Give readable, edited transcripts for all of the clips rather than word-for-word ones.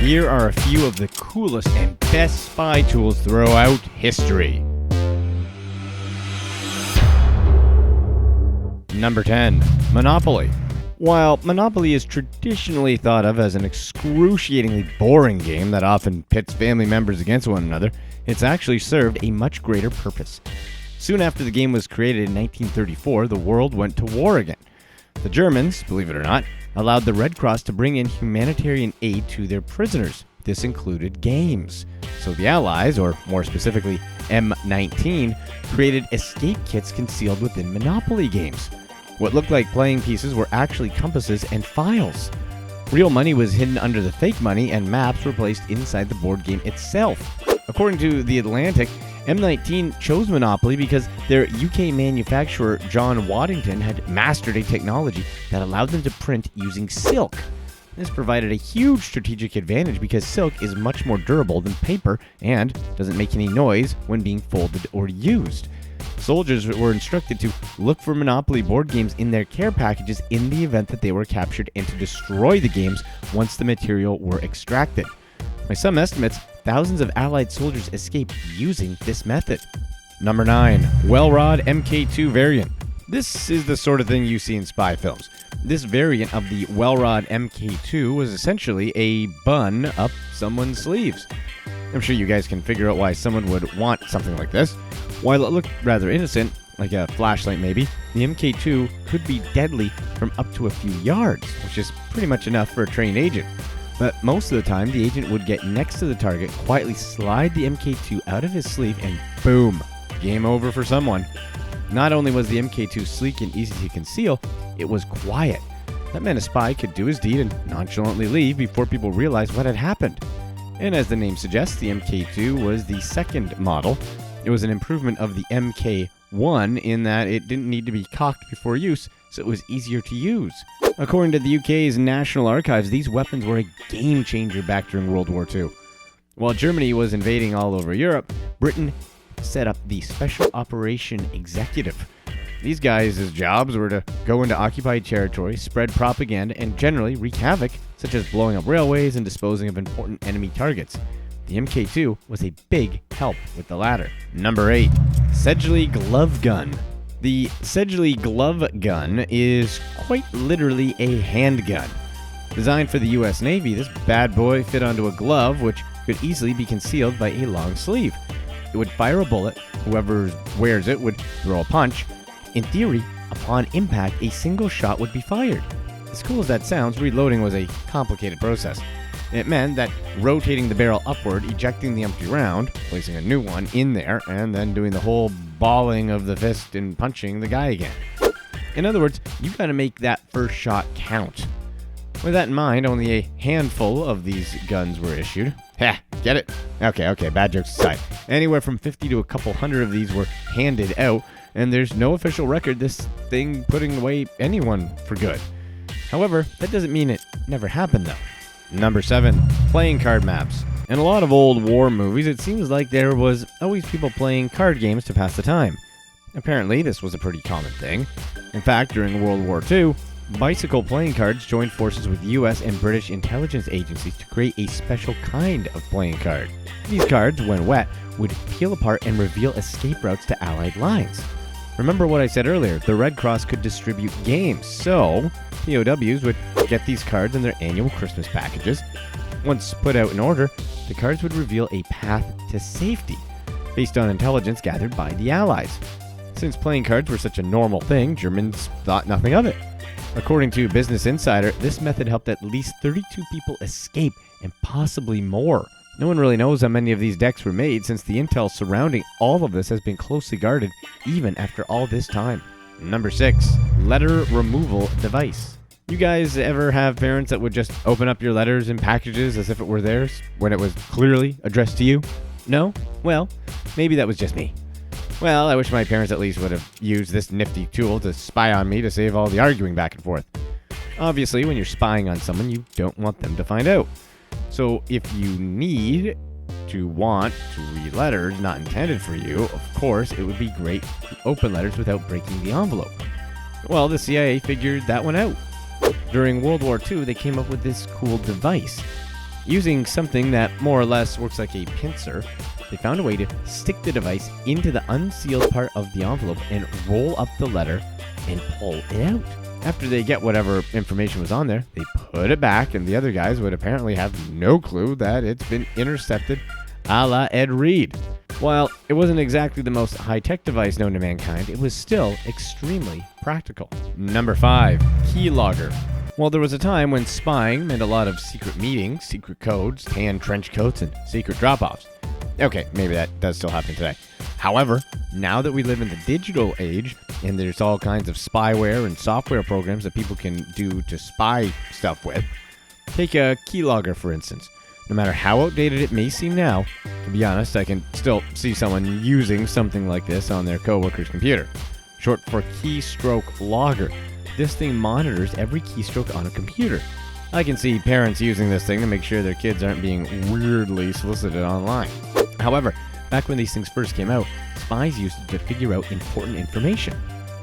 Here are a few of the coolest and best spy tools throughout history. Number 10. Monopoly. While Monopoly is traditionally thought of as an excruciatingly boring game that often pits family members against one another, it's actually served a much greater purpose. Soon after the game was created in 1934, the world went to war again. The Germans, believe it or not, allowed the Red Cross to bring in humanitarian aid to their prisoners. This included games. So the Allies, or more specifically M19, created escape kits concealed within Monopoly games. What looked like playing pieces were actually compasses and files. Real money was hidden under the fake money, and maps were placed inside the board game itself. According to The Atlantic, M19 chose Monopoly because their UK manufacturer John Waddington had mastered a technology that allowed them to print using silk. This provided a huge strategic advantage because silk is much more durable than paper and doesn't make any noise when being folded or used. Soldiers were instructed to look for Monopoly board games in their care packages in the event that they were captured and to destroy the games once the material were extracted. By some estimates, thousands of Allied soldiers escaped using this method. Number 9. WELROD Mk2 variant. This is the sort of thing you see in spy films. This variant of the WELROD Mk2 was essentially a bun up someone's sleeves. I'm sure you guys can figure out why someone would want something like this. While it looked rather innocent, like a flashlight maybe, the Mk2 could be deadly from up to a few yards, which is pretty much enough for a trained agent. But most of the time, the agent would get next to the target, quietly slide the Mk2 out of his sleeve, and boom, game over for someone. Not only was the Mk2 sleek and easy to conceal, it was quiet. That meant a spy could do his deed and nonchalantly leave before people realized what had happened. And as the name suggests, the Mk2 was the second model. It was an improvement of the Mk1 in that it didn't need to be cocked before use, so it was easier to use. According to the UK's National Archives, these weapons were a game changer back during World War II. While Germany was invading all over Europe, Britain set up the Special Operation Executive. These guys' jobs were to go into occupied territory, spread propaganda, and generally wreak havoc, such as blowing up railways and disposing of important enemy targets. The Mk2 was a big help with the latter. Number 8. SEDGLEY Glove Gun. The SEDGLEY Glove Gun is quite literally a handgun. Designed for the US Navy, this bad boy fit onto a glove which could easily be concealed by a long sleeve. It would fire a bullet, whoever wears it would throw a punch. In theory, upon impact, a single shot would be fired. As cool as that sounds, reloading was a complicated process. It meant that rotating the barrel upward, ejecting the empty round, placing a new one in there, and then doing the whole balling of the fist and punching the guy again. In other words, you gotta make that first shot count. With that in mind, only a handful of these guns were issued. Ha! Get it? Okay, bad jokes aside. Anywhere from 50 to a couple hundred of these were handed out, and there's no official record this thing putting away anyone for good. However, that doesn't mean it never happened though. Number 7. Playing card maps. In a lot of old war movies, it seems like there was always people playing card games to pass the time. Apparently, this was a pretty common thing. In fact, during World War II, bicycle playing cards joined forces with US and British intelligence agencies to create a special kind of playing card. These cards, when wet, would peel apart and reveal escape routes to Allied lines. Remember what I said earlier, the Red Cross could distribute games, so POWs would get these cards in their annual Christmas packages. Once put out in order, the cards would reveal a path to safety, based on intelligence gathered by the Allies. Since playing cards were such a normal thing, Germans thought nothing of it. According to Business Insider, this method helped at least 32 people escape, and possibly more. No one really knows how many of these decks were made, since the intel surrounding all of this has been closely guarded, even after all this time. Number 6. Letter removal device. You guys ever have parents that would just open up your letters and packages as if it were theirs, when it was clearly addressed to you? No? Well, maybe that was just me. Well, I wish my parents at least would have used this nifty tool to spy on me to save all the arguing back and forth. Obviously, when you're spying on someone, you don't want them to find out. So if you want to read letters not intended for you, of course, it would be great to open letters without breaking the envelope. Well, the CIA figured that one out. During World War II, they came up with this cool device. Using something that more or less works like a pincer, they found a way to stick the device into the unsealed part of the envelope and roll up the letter and pull it out. After they get whatever information was on there, they put it back, and the other guys would apparently have no clue that it's been intercepted, a la Ed Reed. While it wasn't exactly the most high-tech device known to mankind, it was still extremely practical. Number 5. Keylogger. Well, there was a time when spying meant a lot of secret meetings, secret codes, tan trench coats, and secret drop-offs. Okay, maybe that does still happen today. However, now that we live in the digital age, and there's all kinds of spyware and software programs that people can do to spy stuff with, take a keylogger, for instance. No matter how outdated it may seem now, to be honest, I can still see someone using something like this on their coworker's computer. Short for keystroke logger. This thing monitors every keystroke on a computer. I can see parents using this thing to make sure their kids aren't being weirdly solicited online. However, back when these things first came out, spies used it to figure out important information.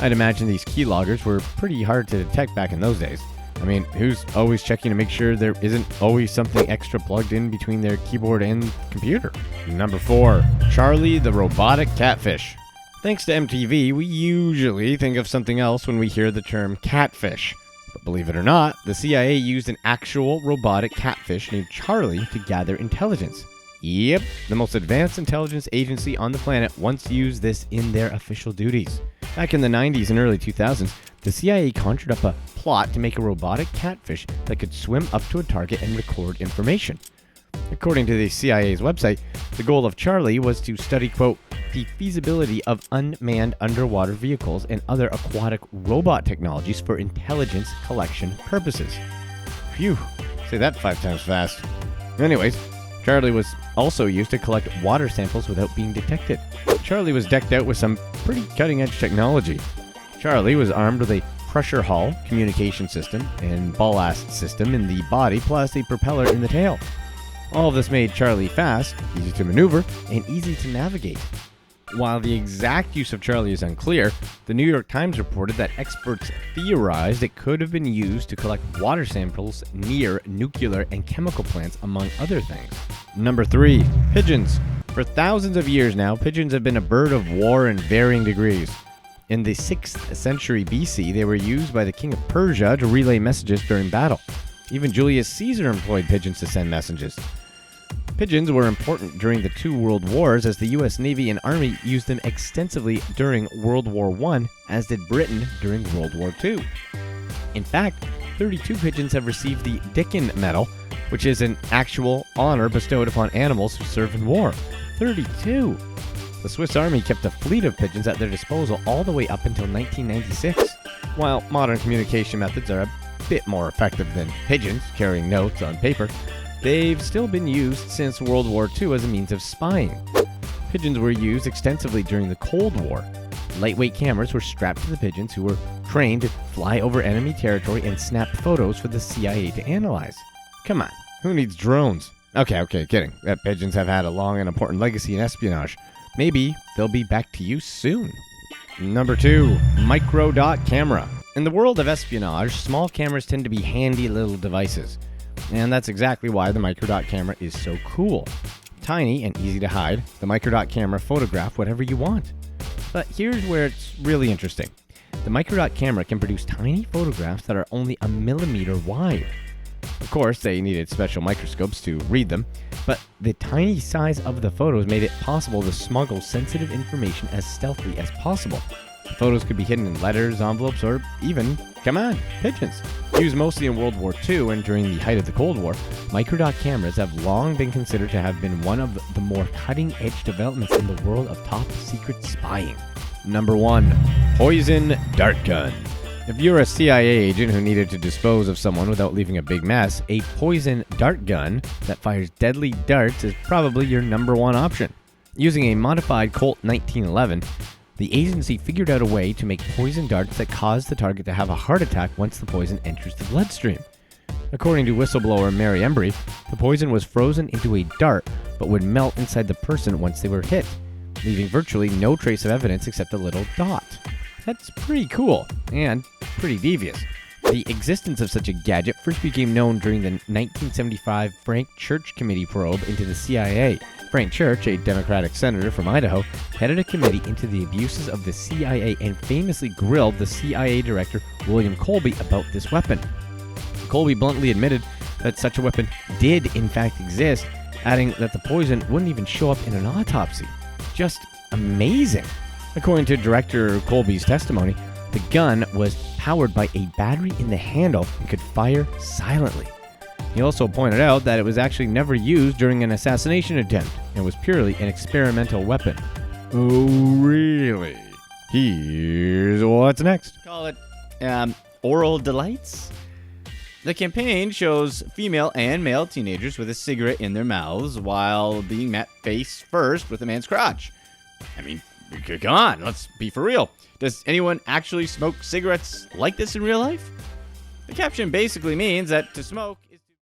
I'd imagine these keyloggers were pretty hard to detect back in those days. I mean, who's always checking to make sure there isn't always something extra plugged in between their keyboard and computer? Number 4. Charlie the robotic catfish. Thanks to MTV, we usually think of something else when we hear the term catfish. But believe it or not, the CIA used an actual robotic catfish named Charlie to gather intelligence. Yep, the most advanced intelligence agency on the planet once used this in their official duties. Back in the 90s and early 2000s, the CIA conjured up a plot to make a robotic catfish that could swim up to a target and record information. According to the CIA's website, the goal of Charlie was to study, quote, the feasibility of unmanned underwater vehicles and other aquatic robot technologies for intelligence collection purposes. Phew, say that 5 times fast. Anyways, Charlie was also used to collect water samples without being detected. Charlie was decked out with some pretty cutting-edge technology. Charlie was armed with a pressure hull, communication system, and ballast system in the body, plus a propeller in the tail. All of this made Charlie fast, easy to maneuver, and easy to navigate. While the exact use of Charlie is unclear, the New York Times reported that experts theorized it could have been used to collect water samples near nuclear and chemical plants, among other things. Number 3. Pigeons. For thousands of years now, pigeons have been a bird of war in varying degrees. In the 6th century BC, they were used by the king of Persia to relay messages during battle. Even Julius Caesar employed pigeons to send messages. Pigeons were important during the 2 world wars, as the U.S. Navy and Army used them extensively during World War I, as did Britain during World War II. In fact, 32 pigeons have received the Dickin Medal, which is an actual honor bestowed upon animals who serve in war. 32! The Swiss Army kept a fleet of pigeons at their disposal all the way up until 1996. While modern communication methods are a bit more effective than pigeons carrying notes on paper, they've still been used since World War II as a means of spying. Pigeons were used extensively during the Cold War. Lightweight cameras were strapped to the pigeons, who were trained to fly over enemy territory and snap photos for the CIA to analyze. Come on, who needs drones? Okay, kidding. Pigeons have had a long and important legacy in espionage. Maybe they'll be back to use soon. Number 2. MICRODOT camera. In the world of espionage, small cameras tend to be handy little devices. And that's exactly why the MICRODOT camera is so cool. Tiny and easy to hide, the MICRODOT camera photographs whatever you want. But here's where it's really interesting. The MICRODOT camera can produce tiny photographs that are only a millimeter wide. Of course, they needed special microscopes to read them, but the tiny size of the photos made it possible to smuggle sensitive information as stealthily as possible. The photos could be hidden in letters, envelopes, or even, come on, pigeons. Used mostly in World War II and during the height of the Cold War, MICRODOT cameras have long been considered to have been one of the more cutting-edge developments in the world of top-secret spying. Number 1. Poison dart gun. If you're a CIA agent who needed to dispose of someone without leaving a big mess, a poison dart gun that fires deadly darts is probably your number 1 option. Using a modified Colt 1911, the agency figured out a way to make poison darts that cause the target to have a heart attack once the poison enters the bloodstream. According to whistleblower Mary Embry, the poison was frozen into a dart but would melt inside the person once they were hit, leaving virtually no trace of evidence except a little dot. That's pretty cool and pretty devious. The The existence of such a gadget first became known during the 1975 Frank Church Committee probe into the CIA. Frank Church, a Democratic senator from Idaho, headed a committee into the abuses of the CIA and famously grilled the CIA director William Colby about this weapon. Colby bluntly admitted that such a weapon did in fact exist, adding that the poison wouldn't even show up in an autopsy. Just amazing. According to Director Colby's testimony, the gun was powered by a battery in the handle and could fire silently. He also pointed out that it was actually never used during an assassination attempt and was purely an experimental weapon. Oh, really? Here's what's next. Call it oral delights. The campaign shows female and male teenagers with a cigarette in their mouths while being met face first with a man's crotch. I mean, come on, let's be for real. Does anyone actually smoke cigarettes like this in real life? The caption basically means that to smoke